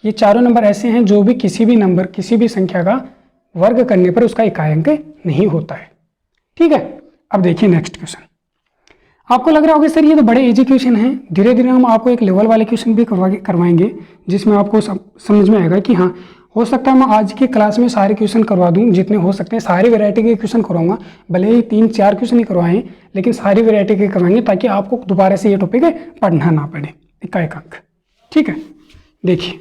ये चारों नंबर ऐसे हैं जो भी किसी भी नंबर, किसी भी संख्या का वर्ग करने पर उसका इकाई अंक नहीं होता है। ठीक है, अब देखिए नेक्स्ट क्वेश्चन। आपको लग रहा होगा सर ये तो बड़े इजी क्वेश्चन हैं, धीरे धीरे हम आपको एक लेवल वाले क्वेश्चन भी करवाएंगे जिसमें आपको समझ में आएगा कि हाँ, हो सकता है मैं आज की क्लास में सारे क्वेश्चन करवा दूं, जितने हो सकते हैं सारी वैरायटी के क्वेश्चन करवाऊंगा। भले ही 3-4 क्वेश्चन ही करवाएं, लेकिन सारी वैरायटी के करवाएंगे ताकि आपको दोबारा से ये टॉपिक पढ़ना ना पड़े, इकाई का अंक। ठीक है, देखिए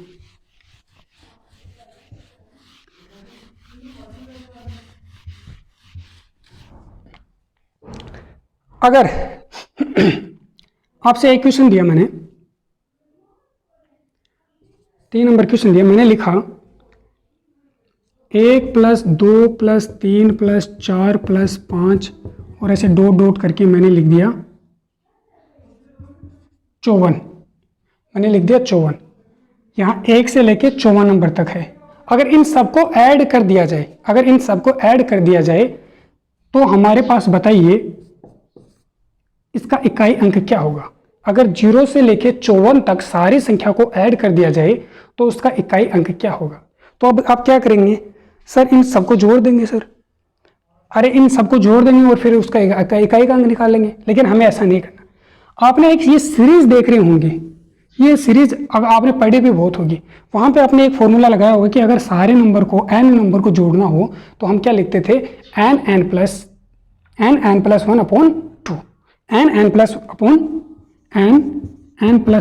अगर आपसे एक क्वेश्चन दिया, मैंने 3 नंबर क्वेश्चन दिया, मैंने लिखा 1 + 2 + 3 + 4 + 5 और ऐसे डॉट डॉट करके मैंने लिख दिया 54। मैंने लिख दिया 54। यहाँ 1 से लेके 54 नंबर तक है। अगर इन सबको ऐड कर दिया जाए, अगर इन सबको ऐड कर दिया जाए तो हमारे पास बताइए इसका इकाई अंक क्या होगा। अगर 0 से लेके 54 तक सारी संख्या को ऐड कर दिया जाए तो उसका इकाई अंक क्या होगा। तो अब आप क्या करेंगे सर? इन सबको जोड़ देंगे सर। अरे इन सबको जोड़ देंगे और फिर उसका इकाई का अंक निकालेंगे, लेकिन हमें ऐसा नहीं करना। आपने एक ये सीरीज देख रहे होंगे, ये सीरीज अब आपने पढ़ी भी बहुत होगी। वहां पे आपने एक फॉर्मूला लगाया होगा कि अगर सारे नंबर को n नंबर को जोड़ना हो तो हम क्या लिखते थे? n + 1/2, n +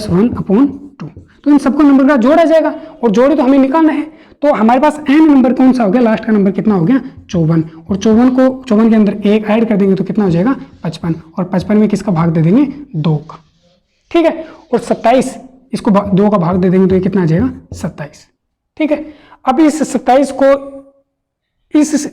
1/2। तो इन सबको नंबर का जोड़ा जाएगा और जोड़े तो हमें निकालना है। तो हमारे पास n नंबर कौन सा हो गया? लास्ट का नंबर कितना हो गया? 54। और 54 के अंदर 1 ऐड कर देंगे तो कितना हो जाएगा? 55। और 55 में किसका भाग दे देंगे? 2 का। ठीक है, और 27 इसको 2 का भाग दे देंगे तो ये कितना आ जाएगा? 27। ठीक है, अब इस 27 को, इस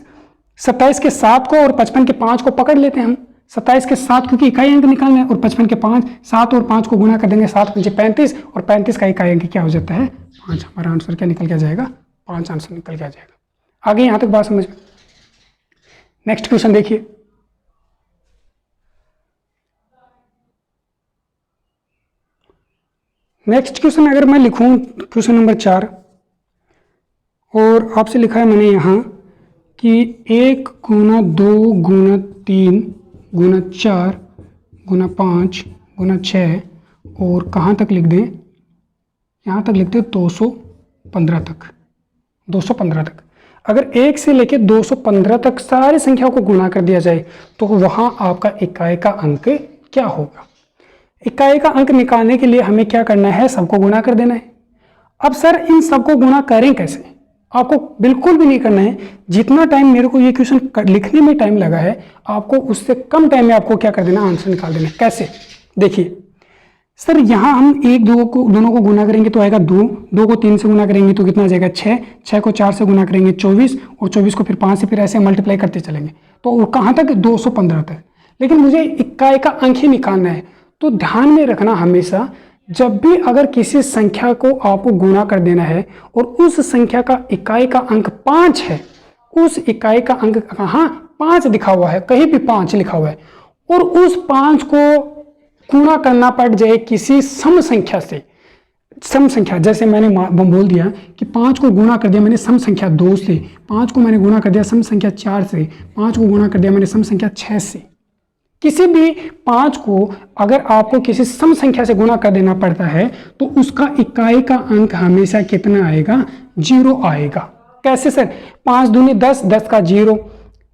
27 के 7 को और 55 के 5 को पकड़ लेते हैं हम। 27 के 7 क्योंकि इकाई अंक निकालना है, और 55 के 5, 7 और 5 को गुणा कर देंगे, 7 × 5 = 35, और 35 का इकाई अंक क्या हो जाता है? 5। हमारा आंसर क्या निकल के आ जाएगा? 5 आंसर निकल के आ जाएगा। आगे यहां तक बात समझ में? नेक्स्ट क्वेश्चन देखिए। नेक्स्ट क्वेश्चन अगर मैं लिखूं क्वेश्चन नंबर 4, और आपसे लिखा है मैंने यहाँ कि 1 × 2 × 3 × 4 × 5 × 6, और कहाँ तक लिख दें? यहाँ तक लिख दें 215 तक। 215 तक। अगर 1 से लेके 215 तक सारी संख्याओं को गुणा कर दिया जाए तो वहाँ आपका इकाई का अंक क्या होगा? इकाई का अंक निकालने के लिए हमें क्या करना है? सबको गुणा कर देना है। अब सर इन सबको गुणा करें कैसे? आपको बिल्कुल भी नहीं करना है। जितना टाइम मेरे को ये क्वेश्चन लिखने में टाइम लगा है, आपको उससे कम टाइम में आपको क्या कर देना? आंसर निकाल देना। कैसे? देखिए सर, यहाँ हम 1 2 को दोनों को गुना करेंगे तो आएगा 2, 2 को 3 से गुना करेंगे तो कितना आ जाएगा? 6, 6 को 4 से गुना करेंगे 24, और 24 को फिर 5 से फिर ऐसे मल्टीप्लाई करते चलेंगे तो कहाँ तक? 215 तक। लेकिन मुझे इकाई का अंक ही निकालना है। तो ध्यान में रखना हमेशा, जब भी अगर किसी संख्या को आपको गुणा कर देना है और उस संख्या का इकाई का अंक 5 है, उस इकाई का अंक कहाँ? 5 दिखा हुआ है, कहीं भी 5 लिखा हुआ है, और उस 5 को गुणा करना पड़ जाए किसी सम संख्या से, सम संख्या जैसे मैंने बोल दिया कि 5 को गुणा कर दिया मैंने सम संख्या 2 से, 5 को मैंने गुणा कर दिया सम संख्या 4 से, 5 को गुणा कर दिया मैंने सम संख्या 6 से। किसी भी 5 को अगर आपको किसी सम संख्या से गुणा कर देना पड़ता है तो उसका इकाई का अंक हमेशा कितना आएगा? 0 आएगा। कैसे सर? 5 दूनी 10, 10 का 0,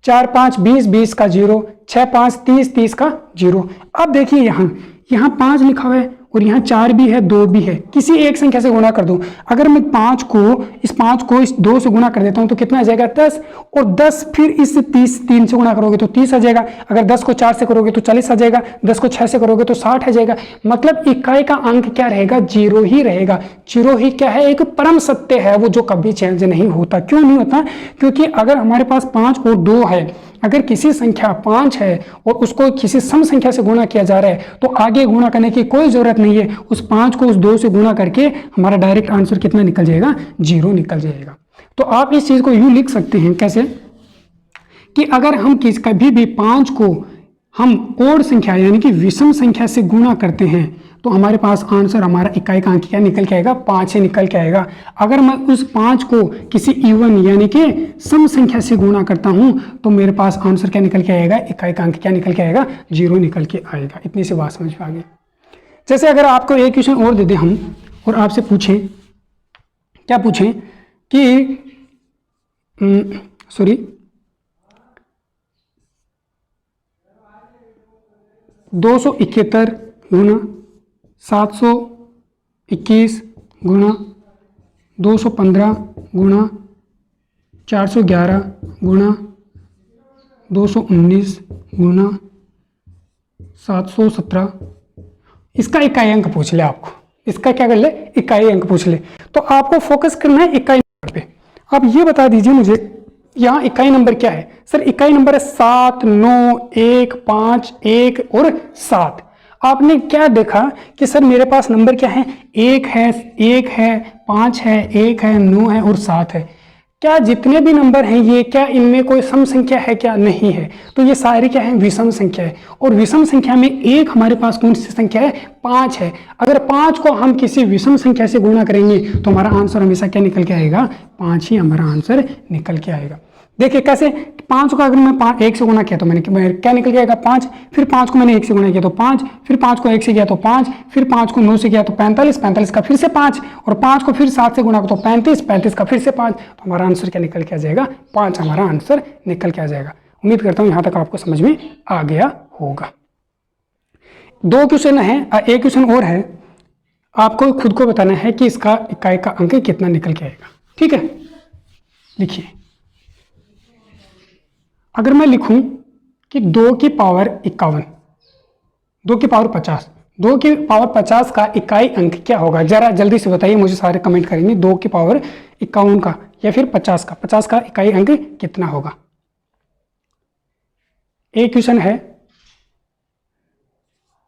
4 5 20, 20 का 0, 6 5 30, 30 का 0। अब देखिए यहाँ 5 लिखा हुआ है और यहाँ 4 भी है, 2 भी है, किसी एक संख्या से गुणा कर दो। अगर मैं 5 को इस 2 से गुणा कर देता हूँ तो कितना आ जाएगा? 10, और 10 फिर इस 3 से गुणा करोगे तो 30 आ जाएगा। अगर 10 को 4 से करोगे तो 40 आ जाएगा, 10 को 6 से करोगे तो 60 आ जाएगा। मतलब इकाई का अंक क्या रहेगा? 0 ही रहेगा। 0 ही क्या है? एक परम सत्य है, वो जो कभी चेंज नहीं होता। क्यों नहीं होता? क्योंकि अगर हमारे पास 5 और 2 है, अगर किसी संख्या 5 है और उसको किसी सम संख्या से गुणा किया जा रहा है तो आगे गुणा करने की कोई जरूरत नहीं है। उस 5 को उस 2 से गुणा करके हमारा डायरेक्ट आंसर कितना निकल जाएगा? 0 निकल जाएगा। तो आप इस चीज को यूं लिख सकते हैं, कैसे कि अगर हम कभी भी 5 को हम ओड संख्या यानी कि विषम संख्या से गुणा करते हैं तो हमारे पास आंसर, हमारा इकाई का अंक क्या निकल के आएगा? 5 ही निकल के आएगा। अगर मैं उस 5 को किसी इवन यानी कि सम संख्या से गुणा करता हूं तो मेरे पास आंसर क्या निकल के आएगा? इकाई का अंक क्या निकल के आएगा? 0 निकल के आएगा। इतनी सी बात समझ में आ गई। जैसे अगर आपको एक क्वेश्चन और दे दें हम और आपसे पूछें, क्या पूछें कि 271 गुना 721 गुना 215 गुना 411 गुना 219 गुना 717, इसका इकाई अंक पूछ ले। आपको इसका क्या कर ले? इकाई अंक पूछ ले। तो आपको फोकस करना है इकाई नंबर पे। आप ये बता दीजिए मुझे, यहाँ इकाई नंबर क्या है? सर इकाई नंबर है 7, 9, 1, 5, 1 और 7। आपने क्या देखा कि सर मेरे पास नंबर क्या है? 1 है, 5 है, 1 है, 9 है और 7 है। क्या जितने भी नंबर हैं ये, क्या इनमें कोई सम संख्या है? क्या नहीं है। तो ये सारी क्या है? विषम संख्या है। और विषम संख्या में एक हमारे पास कौन सी संख्या है? 5 है। अगर 5 को हम किसी विषम संख्या से गुणा करेंगे तो हमारा आंसर हमेशा क्या निकल के आएगा? 5 ही हमारा आंसर निकल के आएगा। देखिए कैसे, 5 को अगर मैं 1 से गुणा किया तो मैंने क्या निकल के आएगा? 5। फिर 5 को मैंने 1 से गुणा किया तो 5, फिर 5 को 1 से किया तो 5, फिर 5 को 9 से किया तो 45, 45 का फिर से 5, और 5 को फिर 7 से गुणा तो 35, 35 का फिर से 5। तो हमारा आंसर क्या निकल के आ जाएगा? 5 हमारा आंसर निकल के आ जाएगा। उम्मीद करता हूँ यहाँ तक आपको समझ में आ गया होगा। 2 क्वेश्चन है, एक क्वेश्चन और है। आपको खुद को बताना है कि इसका इकाई का अंक कितना निकल के आएगा। ठीक है, लिखिए। अगर मैं लिखूं कि 2 की पावर 51, 2 की पावर 50, 2 की पावर 50 का इकाई अंक क्या होगा? जरा जल्दी से बताइए मुझे, सारे कमेंट करेंगे। 2 की पावर 51 का या फिर 50 का इकाई अंक कितना होगा? एक क्वेश्चन है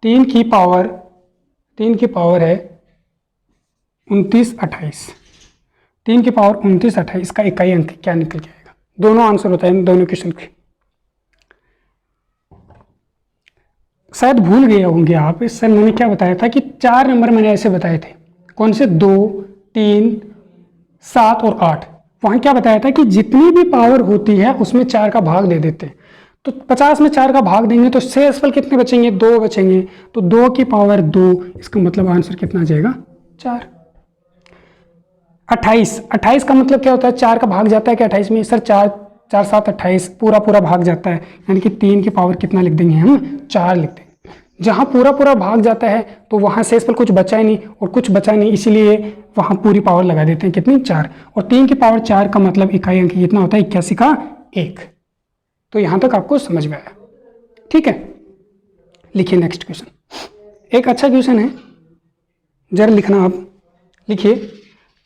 3 की पावर है 29, 28, 3 की पावर 29, 28, इसका इकाई अंक क्या निकल के आएगा? दोनों आंसर होता है दोनों क्वेश्चन के। शायद भूल गए होंगे आप, इस सर मैंने क्या बताया था कि 4 नंबर मैंने ऐसे बताए थे। कौन से? 2, 3, 7 और 8। वहां क्या बताया था कि जितनी भी पावर होती है उसमें 4 का भाग दे देते हैं। तो 50 में 4 का भाग देंगे तो शेषफल कितने बचेंगे? 2 बचेंगे। तो 2 की पावर 2, इसका मतलब आंसर कितना आ जाएगा? 4। 28 का मतलब क्या होता है? 4 का भाग जाता है क्या 28 में? सर 4 4 7 28, पूरा भाग जाता है, यानी कि 3 की पावर कितना लिख देंगे हम? 4 लिख देंगे। जहां पूरा भाग जाता है तो वहां शेषफल कुछ बचा ही नहीं और कुछ बचा नहीं, इसीलिए वहां पूरी पावर लगा देते हैं। कितनी? 4। और 3 की पावर 4 का मतलब इकाई अंक कितना होता है? 81 का 1। तो यहां तक आपको समझ में आया? ठीक है, लिखिए नेक्स्ट क्वेश्चन। एक अच्छा क्वेश्चन है, जरा लिखना आप। लिखिए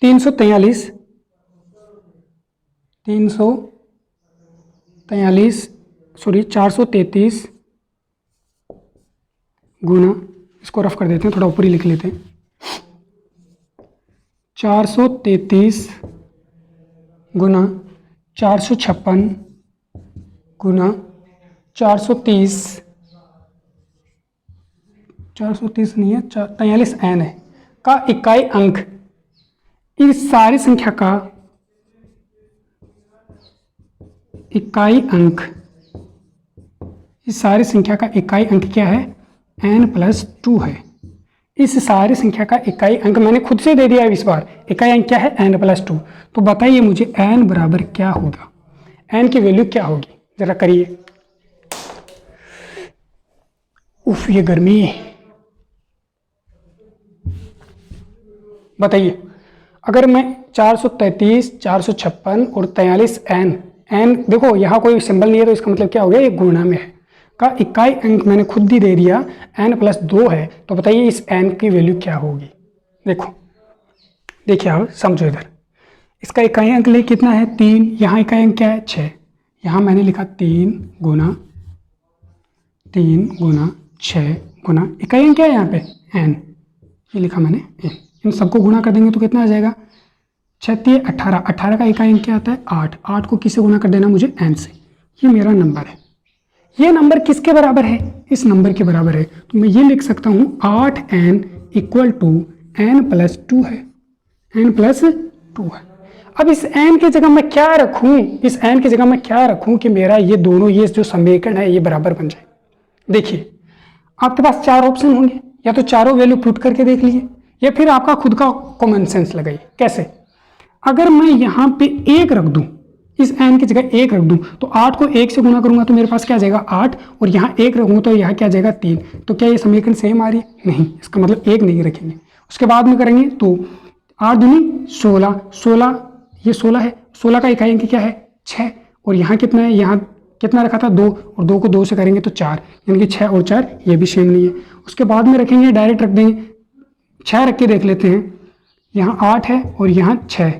343 433 गुना, इसको रफ कर देते हैं, थोड़ा ऊपर ही लिख लेते हैं। 433 गुना 456 गुना 430 430 नहीं है, 43 n है का इकाई अंक इस सारी संख्या का इकाई अंक, इस सारी संख्या का इकाई अंक क्या है, n+2 है। इस सारी संख्या का इकाई अंक मैंने खुद से दे दिया है इस बार, इकाई अंक क्या है, n+2। तो बताइए मुझे n बराबर क्या होगा, n की वैल्यू क्या होगी, जरा करिए। उफ ये गर्मी, बताइए अगर मैं 433, 456 और 43 n देखो यहाँ कोई सिंबल नहीं है तो इसका मतलब क्या हो गया, ये गुणा में है, का इकाई अंक मैंने खुद ही दे दिया n+2 है। तो बताइए इस n की वैल्यू क्या होगी। देखो देखिए आप समझो, इधर इसका इकाई अंक ले कितना है 3, यहाँ इकाई अंक क्या है 6, यहाँ मैंने लिखा 3 गुना 6 गुना इकाई अंक क्या है यहाँ पे n, ये लिखा मैंने n। इन सबको गुणा कर देंगे तो कितना आ जाएगा, 6 18, 18 का इकाई अंक क्या आता है 8, 8 को किससे गुणा कर देना मुझे n से। ये मेरा नंबर है, ये नंबर किसके बराबर है, इस नंबर के बराबर है। तो मैं ये लिख सकता हूँ 8n = n+2 है, n+2 है। अब इस n की जगह मैं क्या रखूँ, इस n की जगह मैं क्या रखूँ कि मेरा ये दोनों ये जो समीकरण है ये बराबर बन जाए। देखिए आपके पास 4 ऑप्शन होंगे, या तो चारों वैल्यू पुट करके देख लीजिए, या फिर आपका खुद का कॉमन सेंस लगाइए। कैसे, अगर मैं यहाँ पे 1 रख दूँ, इस n की जगह 1 रख दूँ, तो 8 को 1 से गुणा करूंगा तो मेरे पास क्या आ जाएगा 8, और यहाँ 1 रखूँगा तो यहाँ क्या आ जाएगा 3। तो क्या ये समीकरण सेम आ रही है, नहीं, इसका मतलब 1 नहीं रखेंगे। उसके बाद में करेंगे तो 8 दूनी 16, 16 ये 16 है, 16 का इकाई अंक क्या है 6, और यहाँ कितना है, यहाँ कितना रखा था 2, और 2 को 2 से करेंगे तो 4, यानी कि 6 और 4 ये भी सेम नहीं है। उसके बाद में रखेंगे, डायरेक्ट रख देंगे, 6 रख के देख लेते हैं, यहाँ 8 है और यहाँ 6,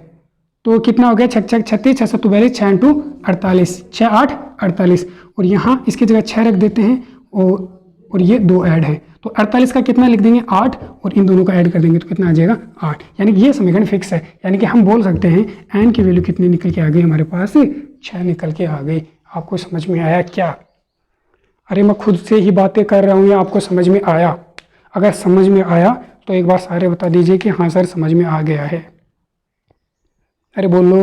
तो कितना हो गया 6 6 36, 6 7 42, 6 2 48, 6 8 48, और यहाँ इसकी जगह 6 रख देते हैं और ये 2 ऐड है, तो 48 का कितना लिख देंगे 8, और इन दोनों का ऐड कर देंगे तो कितना आ जाएगा 8। यानी कि ये समीकरण फिक्स है, यानी कि हम बोल सकते हैं n की वैल्यू कितनी निकल के आ गई हमारे पास, 6 निकल के आ गई। आपको समझ में आया क्या? अरे मैं खुद से ही बातें कर रहा हूँ या आपको समझ में आया? अगर समझ में आया तो एक बार सारे बता दीजिए कि हाँ सर समझ में आ गया है। अरे बोलो,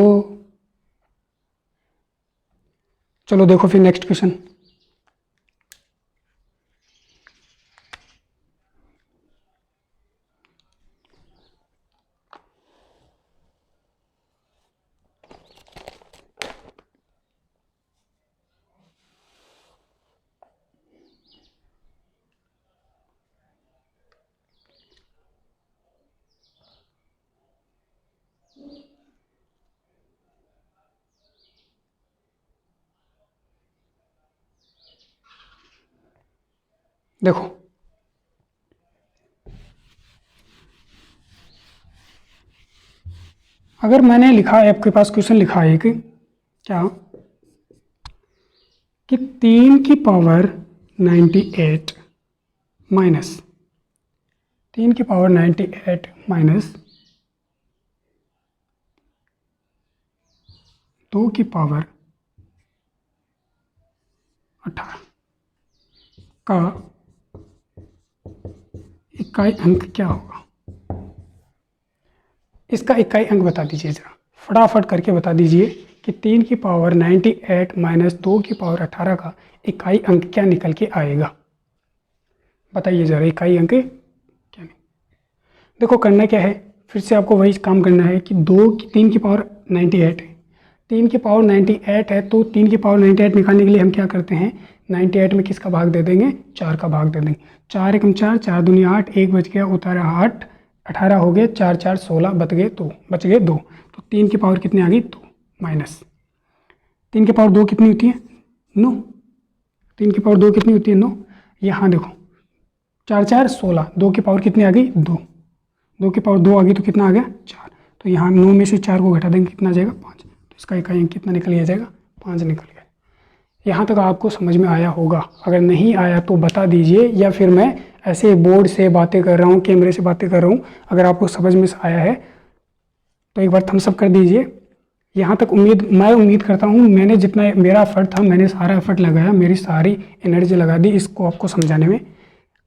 चलो देखो फिर नेक्स्ट क्वेश्चन। देखो अगर मैंने लिखा है, आपके पास क्वेश्चन लिखा है कि क्या, कि 3 की पावर 98 माइनस 3 की पावर 98 माइनस 2 की पावर 18 का इकाई अंक क्या होगा। इसका इकाई अंक बता दीजिए, जरा फटाफट करके बता दीजिए कि 3 की पावर 98 माइनस 2 की पावर 18 का इकाई अंक क्या निकल के आएगा। बताइए जरा इकाई अंक क्या नहीं। देखो करना क्या है, फिर से आपको वही काम करना है कि 3 की पावर 98 है, 3 की पावर 98 है, तो 3 की पावर 98 निकालने के लिए हम क्या करते हैं, 98 में किसका भाग दे देंगे, 4 का भाग दे देंगे। 4 एकम 4, 4 दूनी 8, 1 बच गया, उतारा 8, 18 हो गए, 4 4 16, बच गए 2, तो 3 की पावर कितनी आ गई 2 माइनस 3 की पावर 2 कितनी होती है 9, 3 की पावर 2 कितनी होती है 9। यहाँ देखो 4 4 16, 2 की पावर कितनी आ गई 2, 2 की पावर 2 आ गई तो कितना आ गया 4, तो यहाँ 9 में से 4 को घटा देंगे कितना आ जाएगा 5, तो इसका इकाई अंक कितना निकल गया जाएगा 5 निकल गया। यहाँ तक आपको समझ में आया होगा, अगर नहीं आया तो बता दीजिए, या फिर मैं ऐसे बोर्ड से बातें कर रहा हूँ, कैमरे से बातें कर रहा हूँ, अगर आपको समझ में आया है तो एक बार थम्स अप कर दीजिए। यहाँ तक मैं उम्मीद करता हूँ मैंने जितना मेरा एफर्ट था मैंने सारा एफर्ट लगाया, मेरी सारी एनर्जी लगा दी इसको आपको समझाने में।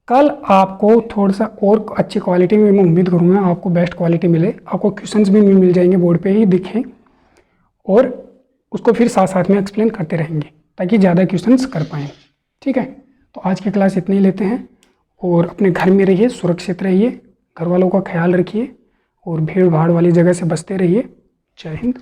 कल आपको थोड़ा सा और अच्छी क्वालिटी में, मैं उम्मीद करूँगा आपको बेस्ट क्वालिटी मिले, आपको क्वेश्चंस भी मिल जाएंगे बोर्ड पे ही दिखें, और उसको फिर साथ साथ में एक्सप्लेन करते रहेंगे ताकि ज़्यादा क्वेश्चंस कर पाएँ। ठीक है, तो आज की क्लास इतनी लेते हैं, और अपने घर में रहिए, सुरक्षित रहिए, घर वालों का ख्याल रखिए और भीड़ भाड़ वाली जगह से बचते रहिए। जय हिंद।